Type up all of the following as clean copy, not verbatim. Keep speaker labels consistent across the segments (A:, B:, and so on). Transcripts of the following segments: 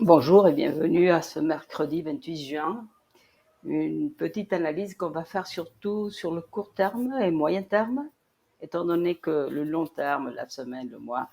A: Bonjour et bienvenue à ce mercredi 28 juin. Une petite analyse qu'on va faire surtout sur le court terme et moyen terme, étant donné que le long terme, la semaine, le mois,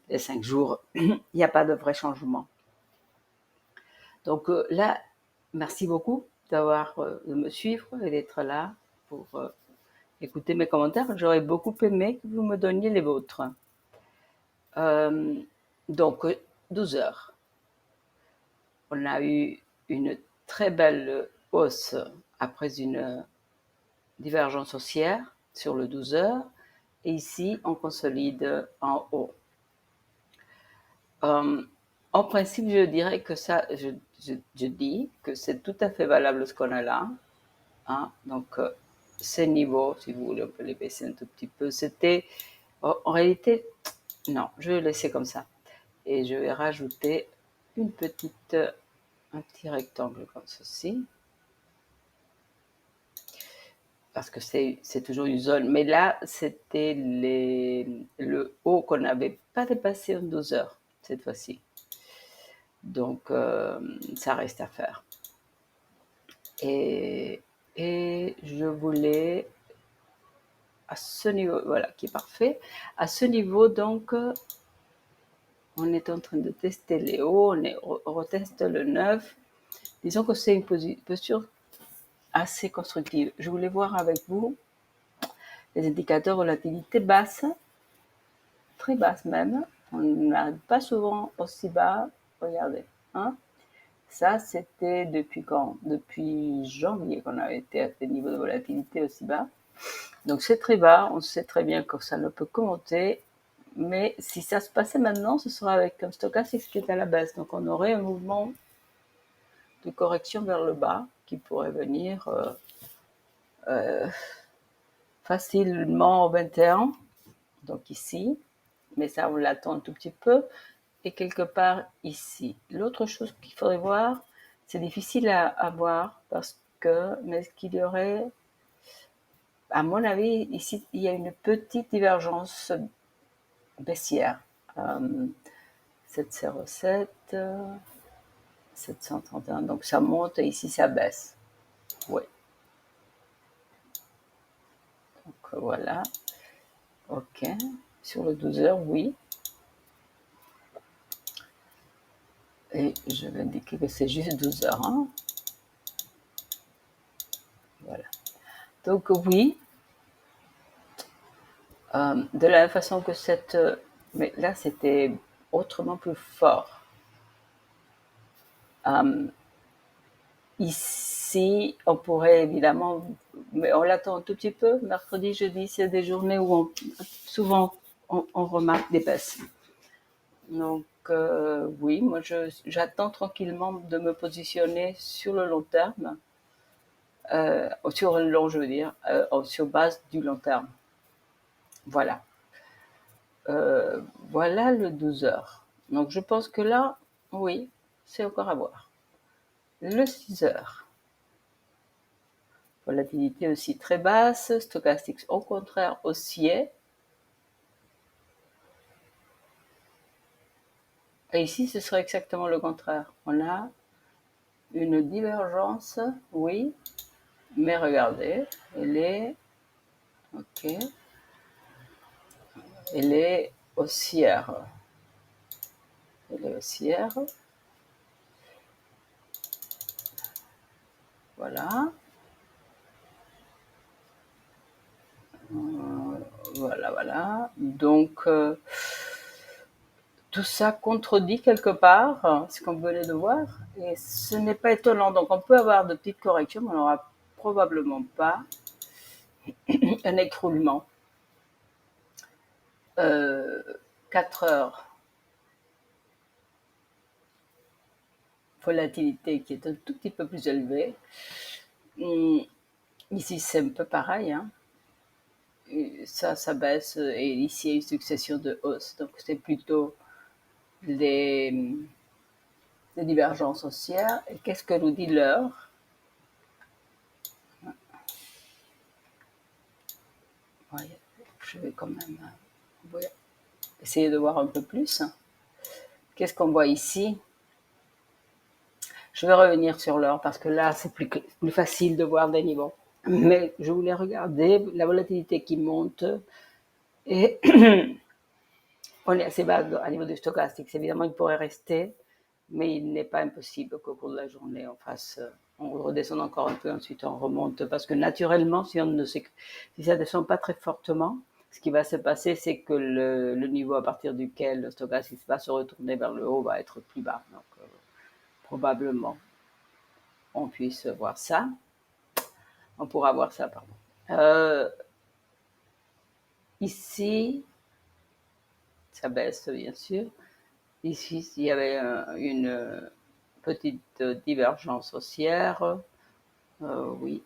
A: les 5 jours, il n'y a pas de vrai changement. Donc là, merci beaucoup de me suivre et d'être là pour écouter mes commentaires. J'aurais beaucoup aimé que vous me donniez les vôtres. Euh, donc, 12 heures. On a eu une très belle hausse après une divergence haussière sur le 12 heures. Et ici, on consolide en haut. En principe, je dirais que ça, je dis que c'est tout à fait valable ce qu'on a là. Hein. Donc, ces niveaux, si vous voulez, on peut les baisser un tout petit peu. C'était, en réalité, non, je vais laisser comme ça. Et je vais rajouter un petit rectangle comme ceci. Parce que c'est toujours une zone. Mais là, c'était le haut qu'on n'avait pas dépassé en 12 heures, cette fois-ci. Donc, ça reste à faire. Et, et je voulais, à ce niveau, voilà, qui est parfait. À ce niveau, donc, on est en train de tester les hauts, on reteste le 9. Disons que c'est une posture assez constructive. Je voulais voir avec vous les indicateurs volatilité basse, très basse même. On n'arrive pas souvent aussi bas. Regardez. Hein. Ça, c'était depuis quand? Depuis janvier qu'on avait été à ce niveau de volatilité aussi bas. Donc c'est très bas. On sait très bien que ça ne peut que monter. Mais si ça se passait maintenant, ce sera avec un stochastique qui est à la baisse. Donc on aurait un mouvement de correction vers le bas qui pourrait venir facilement au 21. Donc ici. Mais ça, on l'attend un tout petit peu. Et quelque part ici. L'autre chose qu'il faudrait voir, c'est difficile à voir parce que, mais ce qu'il y aurait, à mon avis, ici, il y a une petite divergence baissière. 707, 731, donc ça monte et ici ça baisse. Oui. Donc voilà. Ok. Sur le 12 heures, oui. Et je vais indiquer que c'est juste 12 heures. Hein. Voilà. Donc oui, de la façon que cette... mais là, c'était autrement plus fort. Ici, on pourrait évidemment... Mais on l'attend un tout petit peu. Mercredi, jeudi, c'est des journées où souvent on remarque des baisses. Donc oui, moi j'attends tranquillement de me positionner sur le long terme. Sur le long, je veux dire, sur base du long terme. Voilà. Voilà le 12 heures. Donc je pense que là, oui, c'est encore à voir. Le 6 heures. Volatilité aussi très basse, stochastique au contraire haussier. Et ici, ce serait exactement le contraire. On a une divergence, oui, mais regardez, elle est, ok, elle est haussière. Elle est haussière. Voilà. Voilà, voilà. Donc, tout ça contredit quelque part ce qu'on venait de voir. Et ce n'est pas étonnant. Donc, on peut avoir de petites corrections, mais on n'aura probablement pas un écroulement. 4 heures. Volatilité qui est un tout petit peu plus élevée. Ici, c'est un peu pareil. Hein. Ça baisse. Et ici, il y a une succession de hausses. Donc, c'est plutôt des divergences haussières. Et qu'est-ce que nous dit l'heure? Ouais, je vais quand même essayer de voir un peu plus. Qu'est-ce qu'on voit ici? Je vais revenir sur l'or parce que là, c'est plus facile de voir des niveaux. Mais je voulais regarder la volatilité qui monte et on est assez bas à niveau du stochastique. Évidemment, il pourrait rester, mais il n'est pas impossible qu'au cours de la journée, on redescende encore un peu, ensuite on remonte. Parce que naturellement, si ça ne descend pas très fortement, ce qui va se passer, c'est que le niveau à partir duquel le stochastique va se retourner vers le haut va être plus bas. Donc, probablement, on puisse voir ça. On pourra voir ça, pardon. Ici, ça baisse, bien sûr. Ici, il y avait une petite divergence haussière, oui,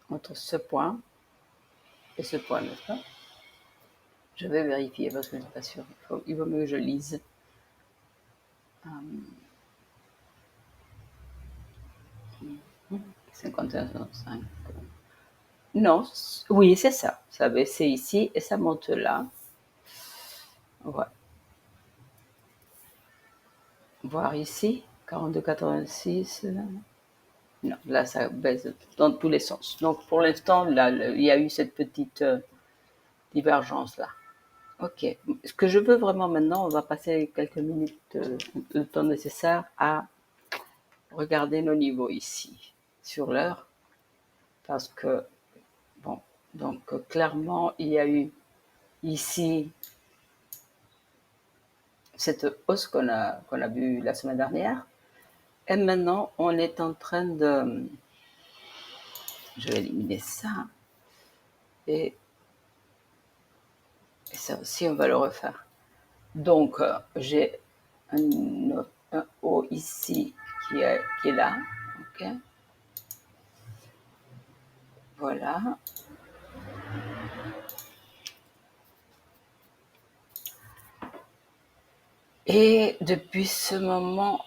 A: entre ce point et ce point, n'est-ce pas? Je vais vérifier parce que je ne suis pas sûre. Il vaut mieux que je lise. 51,5. Non, oui, c'est ça. Ça a baissé ici et ça monte là. Ouais. Voir ici, 42,86. Non, là, ça baisse dans tous les sens. Donc, pour l'instant, là, il y a eu cette petite divergence-là. Ok. Ce que je veux vraiment maintenant, on va passer quelques minutes, le temps nécessaire à regarder nos niveaux ici, sur l'heure. Parce que, bon, donc clairement, il y a eu ici cette hausse qu'on a vue la semaine dernière. Et maintenant, on est en train de... Je vais éliminer ça. Et ça aussi, on va le refaire. Donc, j'ai un haut ici qui est là. Ok. Voilà. Et depuis ce moment,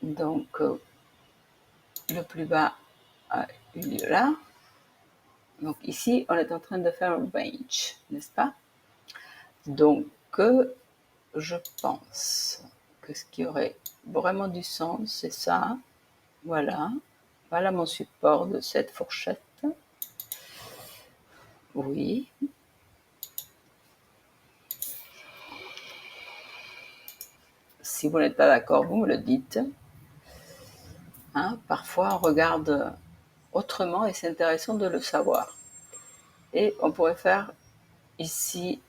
A: donc, le plus bas a eu lieu là. Donc ici, on est en train de faire un range, n'est-ce pas? Donc, je pense que ce qui aurait vraiment du sens, c'est ça. Voilà. Voilà mon support de cette fourchette. Oui. Si vous n'êtes pas d'accord, vous me le dites. Hein, parfois, on regarde autrement et c'est intéressant de le savoir. Et on pourrait faire ici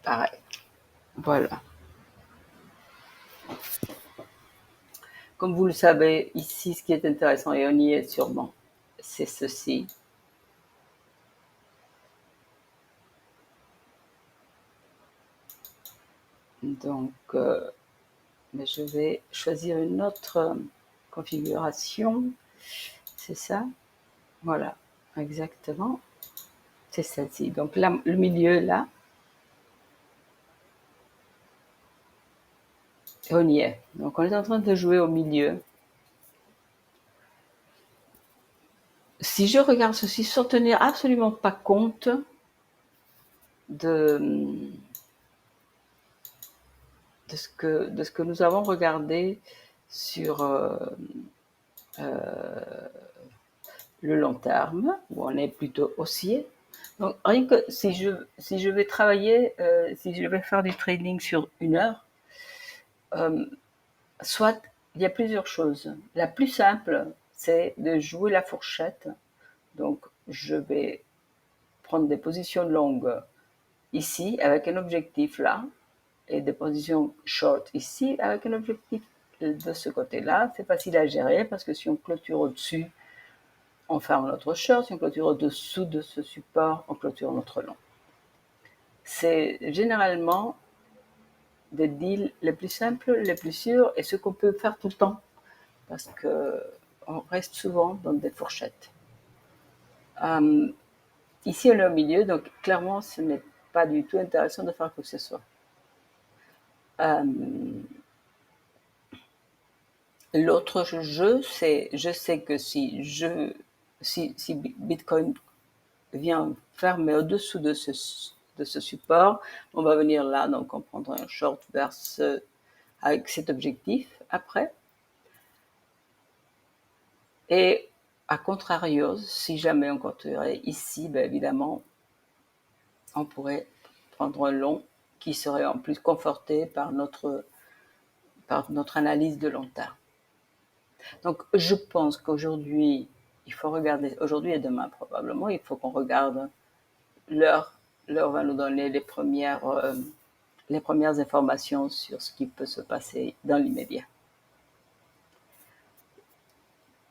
A: pareil. Voilà. Comme vous le savez, ici, ce qui est intéressant, et on y est sûrement, c'est ceci. Donc, mais je vais choisir une autre configuration. C'est ça. Voilà, exactement. C'est celle-ci. Donc là, le milieu, là, et on y est. Donc on est en train de jouer au milieu. Si je regarde ceci sans tenir absolument pas compte de ce que nous avons regardé sur le long terme, où on est plutôt haussier. Donc rien que si je vais travailler, si je vais faire du trading sur une heure, soit il y a plusieurs choses. La plus simple, c'est de jouer la fourchette. Donc je vais prendre des positions longues ici avec un objectif là et des positions short ici avec un objectif de ce côté-là. C'est facile à gérer parce que si on clôture au-dessus, on ferme notre short. Si on clôture au-dessous de ce support, on clôture notre long. C'est généralement des deals les plus simples, les plus sûrs et ce qu'on peut faire tout le temps parce qu'on reste souvent dans des fourchettes. Ici, on est au milieu, donc clairement, ce n'est pas du tout intéressant de faire quoi que ce soit. L'autre jeu, c'est, je sais que si Bitcoin vient fermer au-dessous de de ce support. On va venir là, donc on prendra un short vers avec cet objectif après. Et à contrario, si jamais on continuerait ici, bien évidemment, on pourrait prendre un long qui serait en plus conforté par notre analyse de long terme. Donc je pense qu'aujourd'hui, il faut regarder, aujourd'hui et demain probablement, il faut qu'on regarde l'heure. L'heure va nous donner les premières informations sur ce qui peut se passer dans l'immédiat.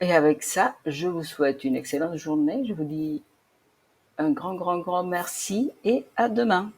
A: Et avec ça, je vous souhaite une excellente journée. Je vous dis un grand merci et à demain.